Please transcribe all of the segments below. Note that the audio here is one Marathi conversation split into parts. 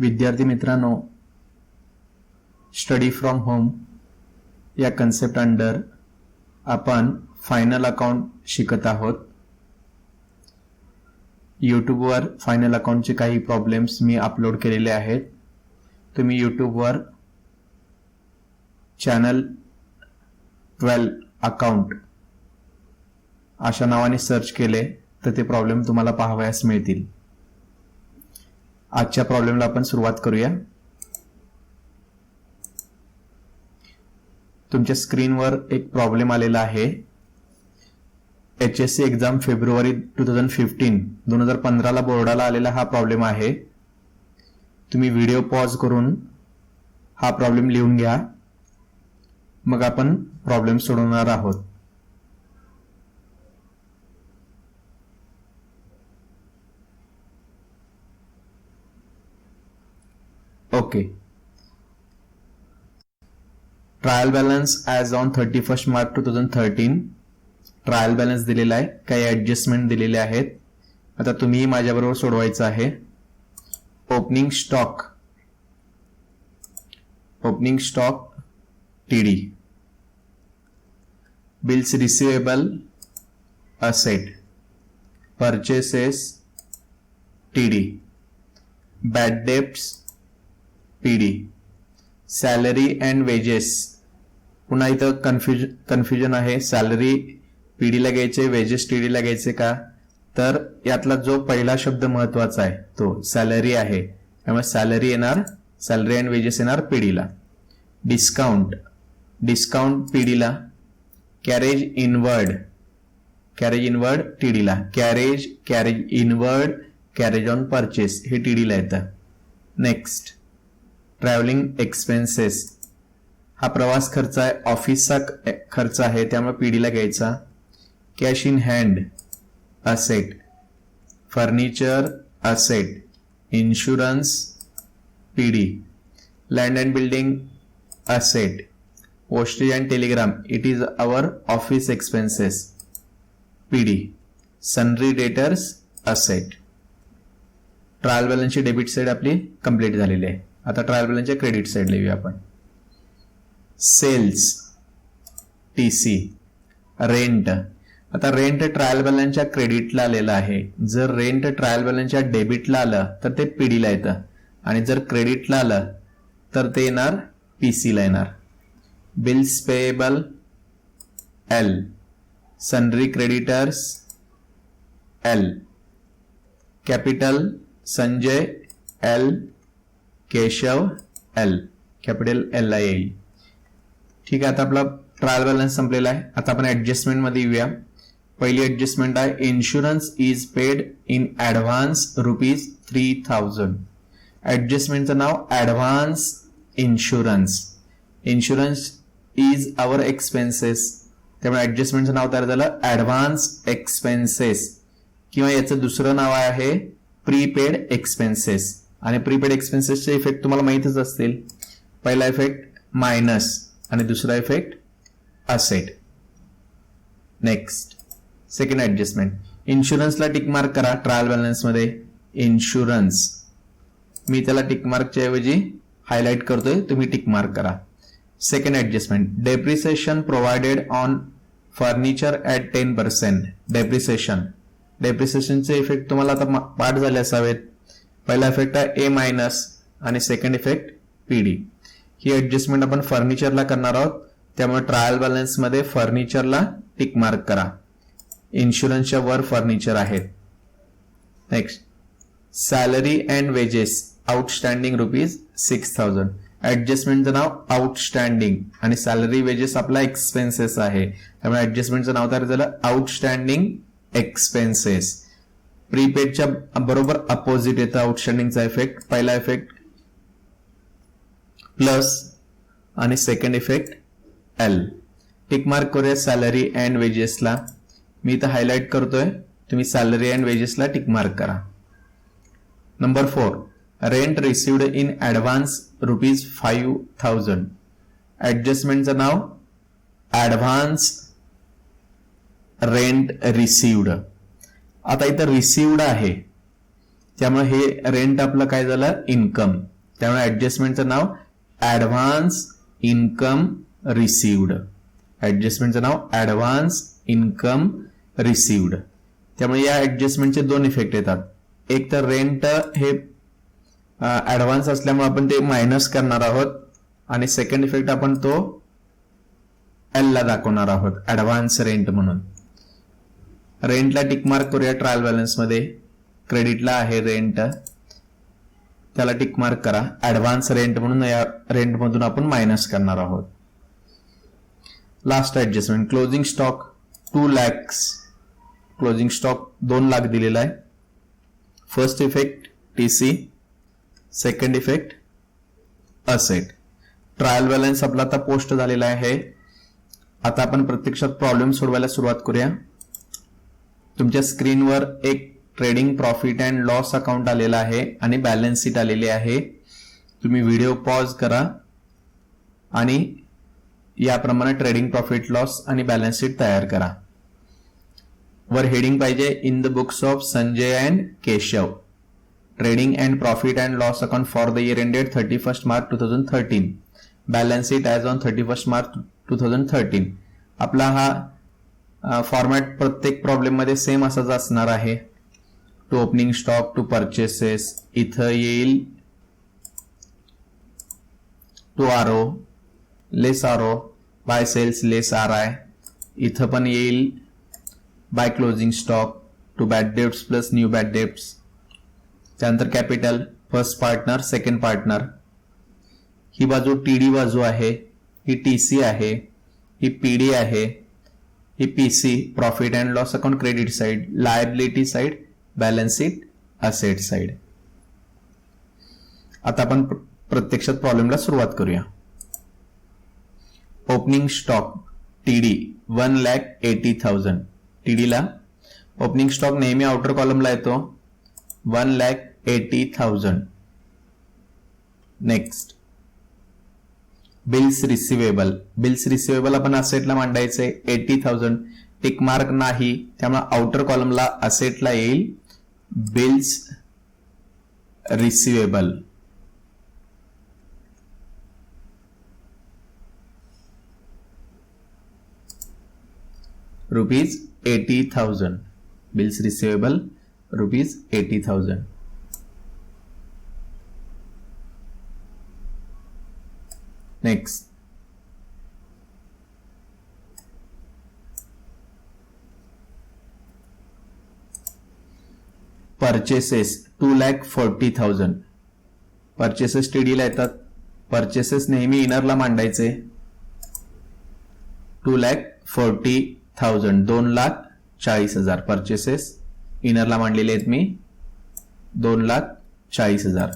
विद्यार्थी मित्रांनो, स्टडी फ्रॉम होम या कन्सेप्ट अंडर आपण फायनल अकाउंट शिकत आहोत. यूट्यूबवर फायनल अकाउंटचे काही प्रॉब्लेम्स मी अपलोड केलेले आहेत. तुम्ही यूट्यूबवर चॅनल 12 अकाउंट अशा नावाने सर्च केले तर ते प्रॉब्लेम तुम्हाला पाहावयास मिळतील. आजच्या प्रॉब्लेमला आपण सुरुवात करूया. तुमच्या स्क्रीनवर एक प्रॉब्लेम आलेला आहे. HSC एक्झाम फेब्रुवारी 2015 ला बोर्डाला आलेला हा प्रॉब्लेम आहे. तुम्ही व्हिडिओ पॉज करून हा प्रॉब्लेम लिहून घ्या, मग आपण प्रॉब्लेम सोडवणार आहोत. Okay. Trial balance as on 31 March 2013 trial balance दिलेला आहे, काही ऍडजस्टमेंट दिलेले आहेत. आता तुम्ही माझ्याबरोबर सोडवायचं आहे. Opening stock TD, bills receivable asset, purchases TD, bad debts PD, salary and wedges. पुन्हा इथं कन्फ्युजन आहे. सॅलरी PD ला घ्यायचे, वेजेस TD ला घ्यायचे का? तर यातला जो पहिला शब्द महत्वाचा आहे तो सॅलरी आहे, त्यामुळे सॅलरी येणार, सॅलरी अँड वेजेस येणार PD ला. डिस्काउंट PD ला. कॅरेज इनवर्ड TD ला. Carriage inward, carriage on purchase हे TD ला येतं. Next, travelling expenses. हा प्रवास खर्च आहे, ऑफिसचा खर्च आहे, त्यामुळे PD ला घ्यायचा. Cash in hand asset, furniture asset, insurance PD, land and building asset, postage and telegram it is our office expenses PD, sundry debtors asset. Trial बॅलन्सची डेबिट साइड आपली कंप्लीट झालेली आहे. आता ट्रायल बॅलन्सच्या क्रेडिट साइड लिहूया आपण. Sales TC, rent. आता रेंट ट्रायल बॅलन्सच्या क्रेडिटला आलेलं आहे. जर रेंट ट्रायल बॅलन्सच्या डेबिटला आलं तर ते PD ला येतं, आणि जर क्रेडिटला आलं तर ते येणार PC ला येणार. Bills payable L, सनरी creditors L, capital Sanjay L, Keshav L, capital L ला येईल. ठीक आहे. आता आपला ट्रायल बॅलन्स संपलेला आहे. आता आपण ऍडजस्टमेंट मध्ये येऊया. पहिली ऍडजस्टमेंट आहे, insurance is paid in advance ₹3000. ऍडजस्टमेंटचं नाव advance insurance. Insurance is our expenses, त्यामुळे ऍडजस्टमेंटचं नाव तयार झालं ऍडव्हान्स एक्सपेन्सेस, किंवा याचं दुसरं नाव आहे प्रीपेड एक्सपेन्सेस. आणि प्रीपेड एक्सपेन्सेसचे इफेक्ट तुम्हाला माहितच असतील. पहिला इफेक्ट मायनस आणि दुसरा effect asset. Next, second adjustment, इन्शुरन्सला टिक मार्क करा. ट्रायल बॅलन्स मध्ये इन्शुरन्स, मी त्याला टिक मार्कच्या ऐवजी हायलाइट करतोय, तुम्ही टिक मार्क करा. Second adjustment, depreciation provided on furniture at 10%. डेप्रिसिएशनचे इफेक्ट तुम्हाला आता पाठ झाले असावेत. पहिला इफेक्ट आहे A- आणि सेकंड इफेक्ट PD. ही ऍडजस्टमेंट आपण फर्निचरला करणार आहोत, त्यामुळे ट्रायल बॅलन्स मध्ये फर्निचरला टिक मार्क करा. इन्शुरन्सच्या वर फर्निचर आहेत. Next, salary and wages outstanding ₹6000. ऍडजस्टमेंटचं नाव आउटस्टँडिंग, आणि सॅलरी वेजेस आपला एक्सपेन्सेस आहे, त्यामुळे ऍडजस्टमेंटचं नाव तयार झालं आउटस्टँडिंग एक्सपेन्सेस. प्रीपेडच्या बरोबर अपोजिट येतं आउटस्टँडिंगचा इफेक्ट. पहिला इफेक्ट प्लस आणि second effect L. Tick mark करूया सॅलरी अँड वेजेसला. मी इथं हायलाइट करतोय, तुम्ही सॅलरी अँड वेजेसला टिक मार्क करा. Number 4, rent received in advance ₹5000. ऍडजस्टमेंटचं नाव ऍडव्हान्स रेंट रिसिव्ड. आता इथं रिसिव्ड आहे, त्यामुळे हे रेंट आपलं काय झालं, इन्कम. त्यामुळे ऍडजस्टमेंटचं नाव ऍडव्हान्स इन्कम रिसिव्ड. ऍडजस्टमेंटचं नाव ऍडव्हान्स इन्कम रिसिव्ड. त्यामुळे या ऍडजस्टमेंटचे दोन इफेक्ट येतात. एक तर रेंट हे ऍडव्हान्स असल्यामुळे आपण ते मायनस करणार आहोत आणि सेकंड इफेक्ट आपण तो एल ला दाखवणार आहोत ऍडव्हान्स रेंट म्हणून. रेंटला टिकमार्क करूया ट्रायल बॅलन्स मध्ये. क्रेडिटला आहे रेंट, त्याला टिकमार्क करा. ऍडव्हान्स रेंट म्हणून या रेंट मधून आपण मायनस करणार आहोत. Last adjustment closing stock 2 lakhs. Closing stock 2 lakh दिलेला आहे. First effect TC, second effect asset. Trial balance आपला आता पोस्ट झालेला आहे. आता आपण प्रत्यक्षात प्रॉब्लेम सोडवायला सुरुवात करूया. तुमच्या स्क्रीनवर एक trading profit and loss account आलेला आहे आणि बॅलन्स शीट आलेली आहे. तुम्ही व्हिडिओ पॉज करा आणि याप्रमाणे ट्रेडिंग प्रॉफिट लॉस आणि बॅलन्स शीट तयार करा. वर हेडिंग पाहिजे in the books of Sanjay and Keshav, trading and profit and loss account for the year ended 31st March 2013, balance sheet as on 31st March 2013. आपला हा फॉर्मॅट प्रत्येक प्रॉब्लेम मध्ये सेम असाच असणार आहे. To opening stock, to purchases, इथं येईल to RO, less RO, by sales, less R I. इथं पण येईल by closing stock, to bad debts plus new bad debts. त्यानंतर capital, first partner, second partner. ही बाजू टीडी बाजू आहे, ही टीसी आहे, ही पीडी आहे, ही PC profit and loss account credit side, liability side, balance sheet asset side. आता आपण प्रत्यक्षात प्रॉब्लेमला सुरुवात करूया. Opening stock TD 1,80,000. टीडीला ओपनिंग स्टॉक नेहमी आउटर कॉलमला येतो 1,80,000. Next bills receivable. Bills receivable आपण असेटला मांडायचे 80,000. टिक मार्क नाही, त्यामुळे आउटर कॉलमला असेटला येईल bills receivable. ₹80,000. Bills receivable ₹80,000. Next purchases 2,40,000. Purchases टीडीला येतात. परचेसेस नेहमी इनरला मांडायचे 2,40,000, 2,40,000. परचेसेस इनरला मांडलेले आहेत मी 2,40,000.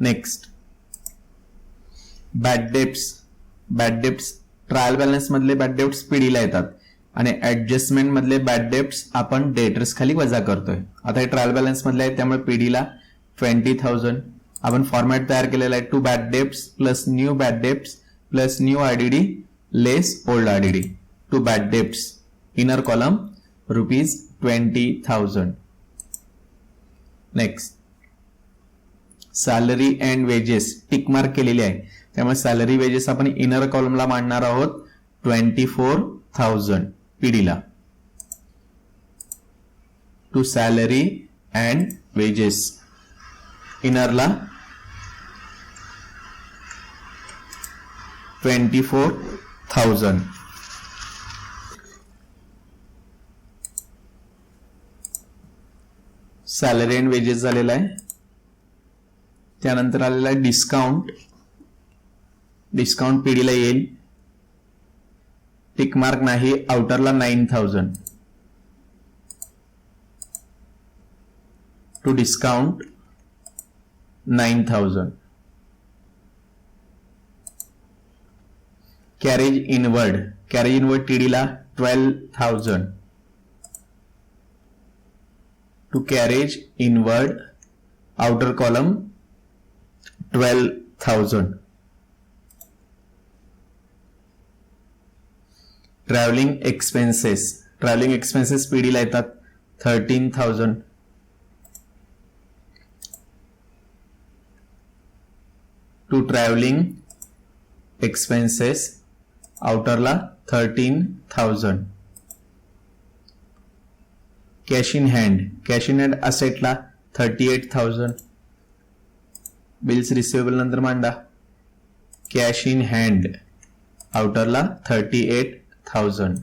Next bad debts. Bad debts trial balance मधले बॅड डेब्ट्स पीडीला येतात आणि ऍडजस्टमेंट मधले बॅड डेब्ट्स आपण डेटर्स खाली वजा करतोय. आता हे ट्रायल बॅलन्स मधले आहेत त्यामुळे पीडीला 20,000. आपण फॉर्मॅट तयार केलेला आहे to bad debts plus new bad debts plus new RDD less old RDD. To bad debts inner column ₹20,000. Next salary and wages tick mark केलेली आहे त्यामुळे सॅलरी वेजेस आपण इनर कॉलमला मांडणार आहोत 24,000 पीडीला. टू सॅलरी अँड वेजेस इनरला 24,000. सॅलरी अँड वेजेस झालेला आहे. त्यानंतर आलेला आहे डिस्काउंट. डिस्काउंट पीडीला येईल टिक मार्क नाही, आउटरला 9,000. To discount 9,000. Carriage inward. Carriage inward टीडीला 12,000. To carriage inward outer column 12,000. Travelling expenses. Travelling expenses पीडीला येतात 13,000. टू ट्रॅव्हलिंग एक्सपेन्सेस आउटरला 13,000. कॅश इन हँड असेटला 38,000. बिल्स रिसिवेबल नंतर मांडा. कॅश इन हँड आउटरला 38,000.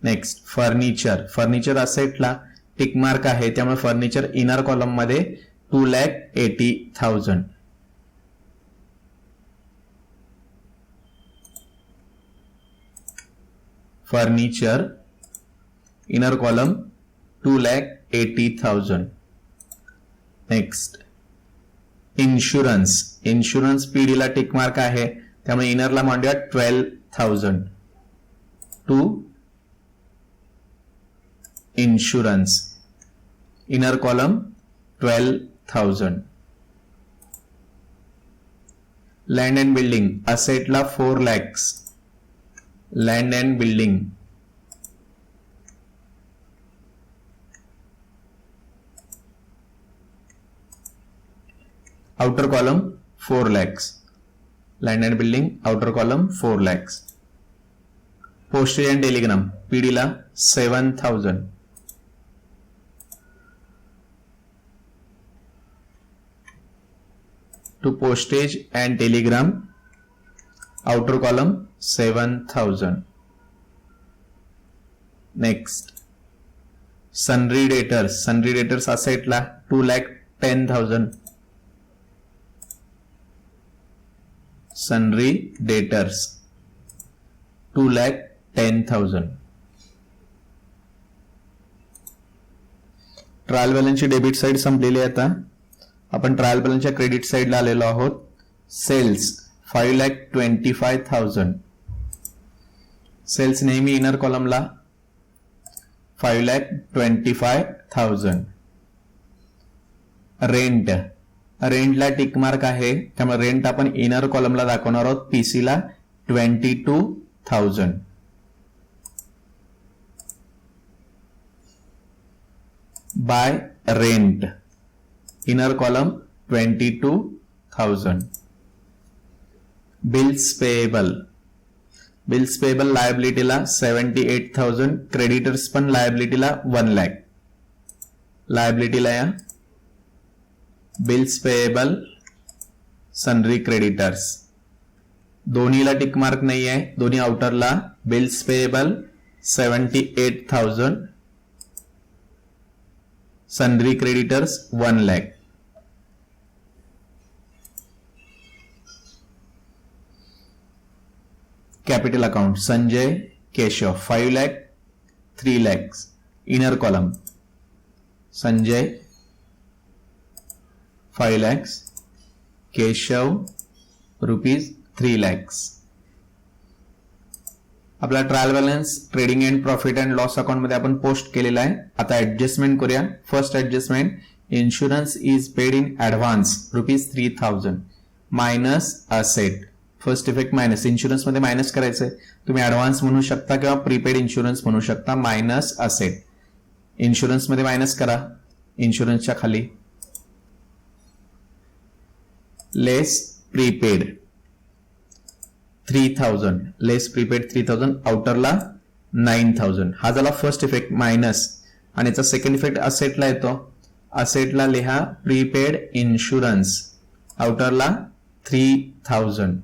नेक्स्ट फर्निचर असेटला टिक मार्क आहे त्यामुळे फर्निचर इनर कॉलम मध्ये 2,80,000. Furniture inner column 2,80,000. Next insurance पीडीला टिक मार्क आहे त्यामुळे इनरला मांडूया 12,000. To insurance inner column 12,000. Land and building असेटला 4 lakhs. Land and building outer column 4 lakhs. Land and building outer column 4 lakhs. Postage and telegram पीडीला 7,000. To postage and telegram outer column 7,000. Next sundry debtors असेटला 2,10,000. Sundry debtors 2,10,000. ट्रायल बॅलन्सची डेबिट साइड संपलेली आहे. आता आपण ट्रायल बॅलन्सच्या क्रेडिट साइडला आलेलो आहोत. सेल्स 5,25,000. सेल्स नेहमी इनर कॉलमला 5,25,000. रेंटला टिक मार्क आहे त्यामुळे रेंट आपण इनर कॉलमला दाखवणार आहोत. पीसीला 22,000. By rent inner column 22,000. Bills payable लायबिलिटीला 78,000. क्रेडिटर्स पण लायबिलिटीला 1 lakh. लायबिलिटीला या बिल्स पेएबल सनरी क्रेडिटर्स दोन्हीला टिक मार्क नाही आहे. दोन्ही आउटरला bills payable 78,000. Sundry creditors 1 lakh. Capital account Sanjay Keshav 5 lakh 3 lakhs. Inner column Sanjay 5 lakhs. Keshav ₹3 lakhs. आपला trial balance trading and profit and loss account मध्ये आपण पोस्ट केलेला आहे. आता ऍडजस्टमेंट करूया. First adjustment insurance is paid in advance ₹3,000 minus asset. First effect minus insurance मध्ये मायनस करायचंय. तुम्ही ऍडव्हान्स म्हणू शकता किंवा प्रीपेड इन्शुरन्स म्हणू शकता. मायनस असेट इन्शुरन्स मध्ये मायनस करा. इन्शुरन्सच्या खाली लेस प्रीपेड 3,000. लेस प्रीपेड 3,000 आउटरला 9,000. हा झाला फर्स्ट इफेक्ट मायनस. आणि याचा सेकंड इफेक्ट असेटला येतो. असेटला लिहा प्रीपेड इन्शुरन्स आउटरला 3,000.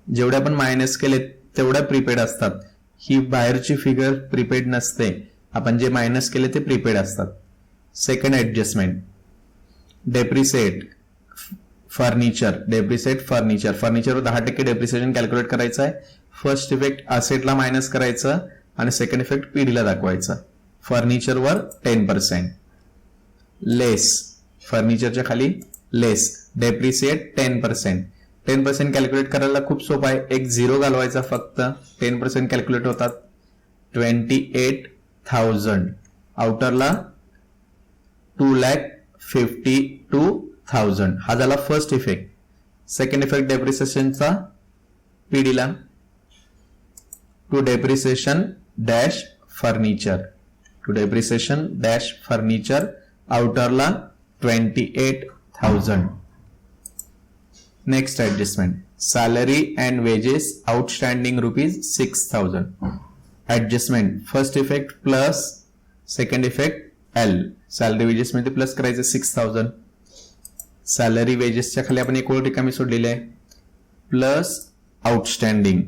जेवढे आपण मायनस केले तेवढ्या प्रीपेड असतात. ही बाहेरची फिगर प्रीपेड नसते. आपण जे मायनस केले ते प्रीपेड असतात. Second adjustment depreciate furniture. फर्निचरवर 10% डेप्रिसिएशन कॅल्क्युलेट करायचं आहे. फर्स्ट इफेक्ट असेटला मायनस करायचं आणि सेकंड इफेक्ट पीडीला दाखवायचं. फर्निचरवर 10%. लेस फर्निचरच्या खाली लेस डेप्रिसिएट 10%. 10% कॅल्क्युलेट करायला खूप सोपं आहे. एक 0 घालवायचा फक्त. 10% कॅल्क्युलेट होतात. 28,000 आउटरला 2,52,000. हा झाला फर्स्ट इफेक्ट. सेकंड इफेक्ट डेप्रिसिएशनचा पीडीला to depreciation dash furniture to depreciation dash furniture आउटरला 28,000. Next adjustment salary and wages outstanding ₹6,000. Adjustment first effect plus second effect L. Salary wages मध्ये प्लस करायचं 6,000. सॅलरी वेजेसच्या खाली आपण एक ओळ रिकामी सोडलेली आहे प्लस आउटस्टँडिंग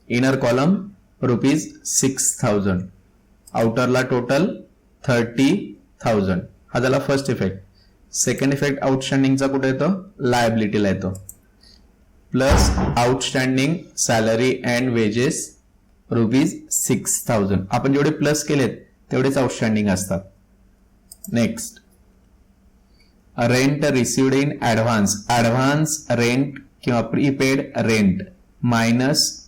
इनर कॉलम ₹6,000. आउटरला टोटल 30,000. हा झाला फर्स्ट इफेक्ट. सेकंड इफेक्ट आउटस्टँडिंगचा कुठे येतो लायबिलिटीला येतो plus outstanding salary and wages ₹6,000. आपण जेवढे प्लस केलेत तेवढेच आउटस्टँडिंग असतात. Next rent received in advance. Advance rent किंवा prepaid rent minus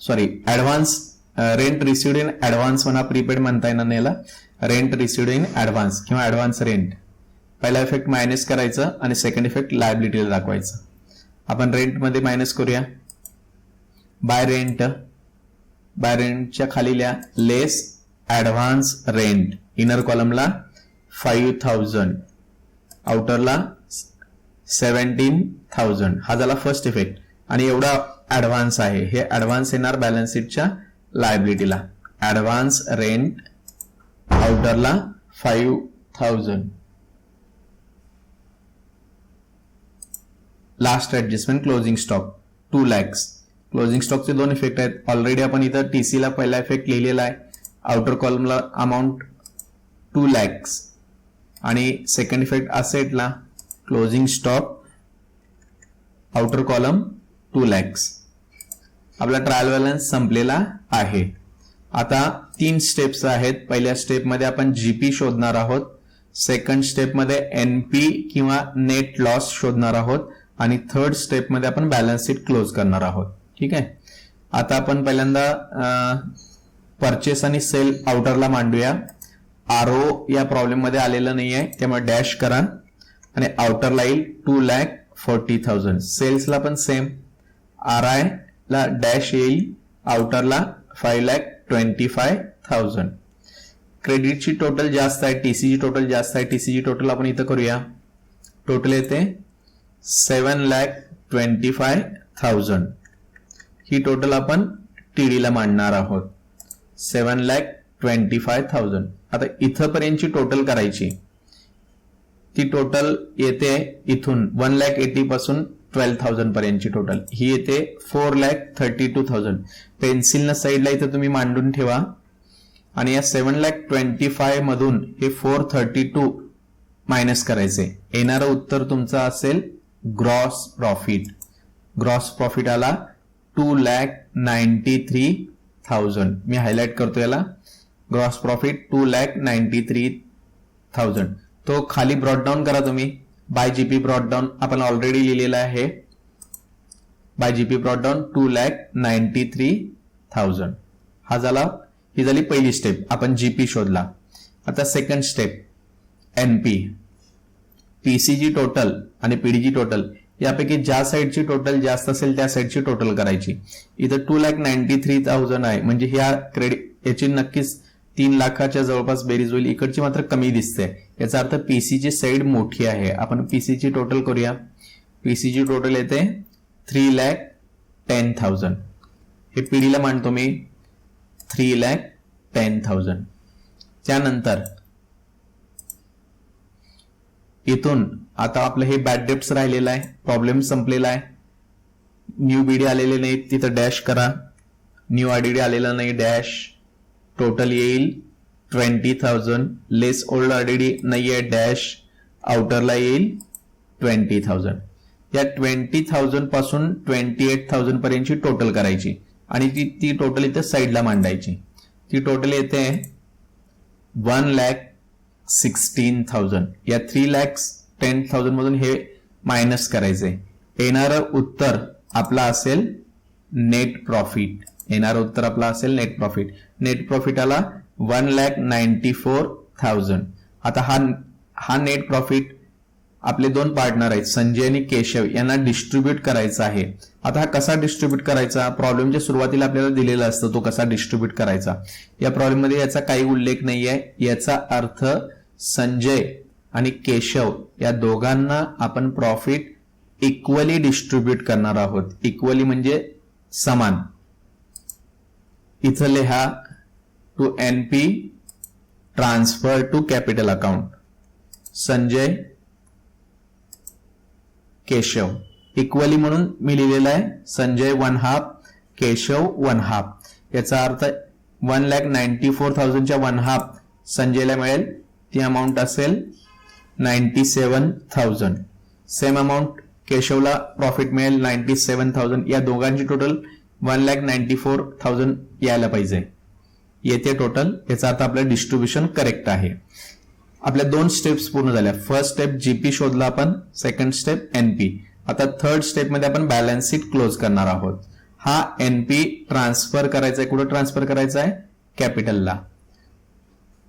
advance rent received in advance म्हणा प्रीपेड म्हणता येणार नाही याला. रेंट रिसिव्ड इन ऍडव्हान्स किंवा ऍडव्हान्स रेंट पहिला इफेक्ट मायनस करायचं आणि सेकंड इफेक्ट लायबिलिटीला दाखवायचं. आपण रेंट मध्ये मायनस करूया. बाय रेंटच्या खाली लिहा लेस ऍडव्हान्स रेंट इनर कॉलमला 5,000 आउटरला 17,000. हा झाला फर्स्ट इफेक्ट आणि एवढा ऍडव्हान्स आहे हे ऍडव्हान्स येणार बॅलन्स शीटच्या लायबिलिटीला. ऍडव्हान्स रेंट आउटरला 5,000. Last adjustment closing stock 2 lakhs. Closing स्टॉकचे दोन इफेक्ट आहेत. ऑलरेडी आपण इथं टीसीला पहिला इफेक्ट लिहिलेला आहे. आउटर कॉलमला अमाऊंट 2 lakhs आणि सेकंड इफेक्ट असेटला closing stock outer column 2 lakhs. आपला ट्रायल बॅलन्स संपलेला आहे. आता 3 स्टेप्स आहेत. पहिल्या स्टेपमध्ये आपण जीपी शोधणार आहोत. सेकंड स्टेपमध्ये एनपी किंवा नेट लॉस शोधणार आहोत आणि थर्ड स्टेपमध्ये आपण बॅलन्स शीट क्लोज करणार आहोत. ठीक आहे. आता आपण पहिल्यांदा परचेस आणि सेल आउटरला मांडूया. आरओ या प्रॉब्लेम मध्ये आलेलं नाहीये त्यामुळे डॅश करा आणि आउटरला येईल 2,40,000. सेल्सला पण सेम आरआय ला डॅश येईल आउटरला 5,25,000. क्रेडिटची टोटल जास्त आहे टीसीची टोटल जास्त आहे. टीसीची टोटल आपण इथं करूया. टोटल येते 7,25,000. ही टोटल आपण टीडीला मांडणार आहोत 7,25,000. आता इथपर्यंतची टोटल करायची. ती टोटल येते इथून 1,80,000 पासून 12,000 पर्यंतची टोटल. ही येते 4,32,000. पेन्सिलनं साईडला इथं तुम्ही मांडून ठेवा आणि या 7,25,000 मधून हे 432 मायनस करायचे. येणारं उत्तर तुमचं असेल ग्रॉस प्रॉफिट. ग्रॉस प्रॉफिट आला 2,93,000. मी हायलाइट करतो याला. Gross profit 2,93,000. तो खाली ब्रॉट डाऊन करा तुम्ही. बाय जीपी ब्रॉट डाऊन आपण ऑलरेडी लिहिलेला आहे. Bye GP brought down 2,93,000. हा झाला. ही झाली पहिली स्टेप. आपण जीपी शोधला. आता second step NP. PCG total आणि पीडीजी टोटल यापैकी ज्या साईडची टोटल जास्त असेल त्या साईडची टोटल करायची. इथं 2,93,000 आहे म्हणजे ह्या क्रेडिट याची नक्कीच 3 लाखाच्या जवळपास बेरीज होईल. इकडची मात्र कमी दिसते. याचा अर्थ पीसीची साईड मोठी आहे. आपण पीसीची टोटल करूया. पीसीची टोटल येते 3,10,000. हे पीडीला मांडतो मी 3,10,000. त्यानंतर इथून आता आपलं हे बॅड डेप्ट्स राहिलेलं आहे. प्रॉब्लेम संपलेला आहे. न्यू बीडी आलेले नाही तिथं डॅश करा. न्यू आरडीडी आलेला नाही डॅश. टोटल येईल 20,000. लेस ओल्ड आरडीडी नाहीये डॅश. आउटरला येईल 20,000. या 20,000 पासून 28,000 पर्यंतची टोटल करायची आणि ती टोटल इथे साईडला मांडायची. ती टोटल येते 1,16,000. या 3,10,000 मधून हे मायनस करायचे. येणारं उत्तर आपला असेल नेट प्रॉफिट. येणारं उत्तर आपला असेल नेट प्रॉफिट. नेट प्रॉफिट आला 1,94,000. आता हा नेट प्रॉफिट आपले दोन पार्टनर आहेत संजय आणि केशव यांना डिस्ट्रीब्यूट करायचा आहे. आता हा कसा डिस्ट्रीब्यूट करायचा, प्रॉब्लेमच्या सुरुवातीला आपल्याला दिलेला असतो तो कसा डिस्ट्रीब्यूट करायचा. या प्रॉब्लेम मध्ये याचा काही उल्लेख नाहीये. याचा अर्थ संजय आणि केशव या दोघांना आपण प्रॉफिट इक्वली डिस्ट्रीब्यूट करणार आहोत. इक्वली म्हणजे समान. इथं लिहा to NP transfer to capital account. Sanjay Keshav equally म्हणून मी लिहिलेलं आहे संजय 1/2 केशव 1/2. याचा अर्थ 1,94,000 च्या 1/2 संजयला मिळेल. ती अमाऊंट असेल 97,000. सेम अमाऊंट केशवला प्रॉफिट मिळेल 97,000. या दोघांची टोटल 1,94,000 यायला पाहिजे. येते टोटल. याचा अर्थ आपलं डिस्ट्रीब्युशन करेक्ट आहे. आपल्या दोन स्टेप्स पूर्ण झाल्या. फर्स्ट स्टेप जीपी शोधला आपण, सेकंड स्टेप एनपी. आता थर्ड स्टेप मध्ये आपण बॅलन्स शीट क्लोज करणार आहोत. हा एनपी ट्रान्सफर करायचा आहे. कुठं ट्रान्सफर करायचा आहे, कॅपिटलला.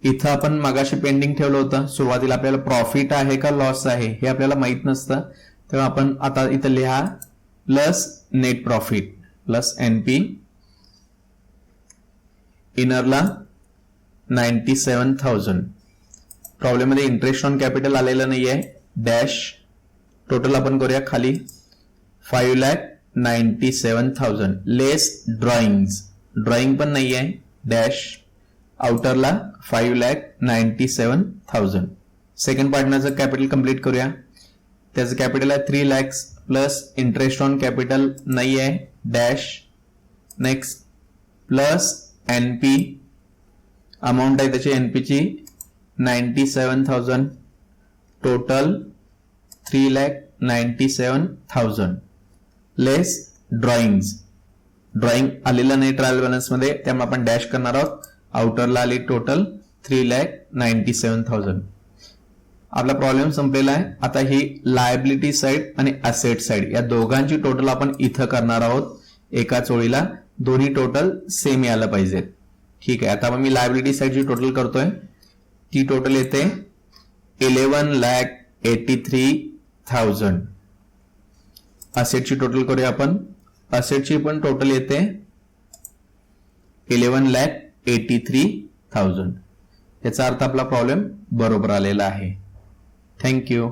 इथं आपण मगाशी पेंडिंग ठेवलं होतं. सुरुवातीला आपल्याला प्रॉफिट आहे का लॉस आहे हे आपल्याला माहित नसतं, तेव्हा आपण आता इथं लिहा plus net profit plus NP. इनरला 97,000. प्रॉब्लेम मध्ये इंटरेस्ट ऑन कॅपिटल आलेलं नाहीये. डॅश टोटल आपण करूया खाली 5,97,000 लेस ड्रॉइंग पण नाहीये. डॅश आउटरला 5,97,000. सेकंड पार्टनरचं कॅपिटल कंप्लीट करूया. त्याचं कॅपिटल आहे 3 lakh plus interest on capital नाही आहे. Dash next plus NP amount आहे त्याची एनपीची 97,000. टोटल 3,97,000 लेस ड्रॉइंग आलेलं नाही ट्रायल बॅलन्स मध्ये, त्यामुळे आपण डॅश करणार आहोत. आउटरला आली टोटल 3,97,000. आपला प्रॉब्लेम संपलेला आहे. आता ही लायबिलिटी साइड आणि असेट साइड या दोघांची टोटल आपण इथं करणार आहोत एकाच ओळीला. दोन्ही टोटल सेम यायला पाहिजेत. ठीक आहे. आता मी लायबिलिटी साइडची टोटल करतोय. ती टोटल येते 11,83,000. असेटची टोटल करूया आपण. असेटची पण टोटल येते 11,83,000. याचा अर्थ आपला प्रॉब्लेम बरोबर आलेला आहे. थँक्यू.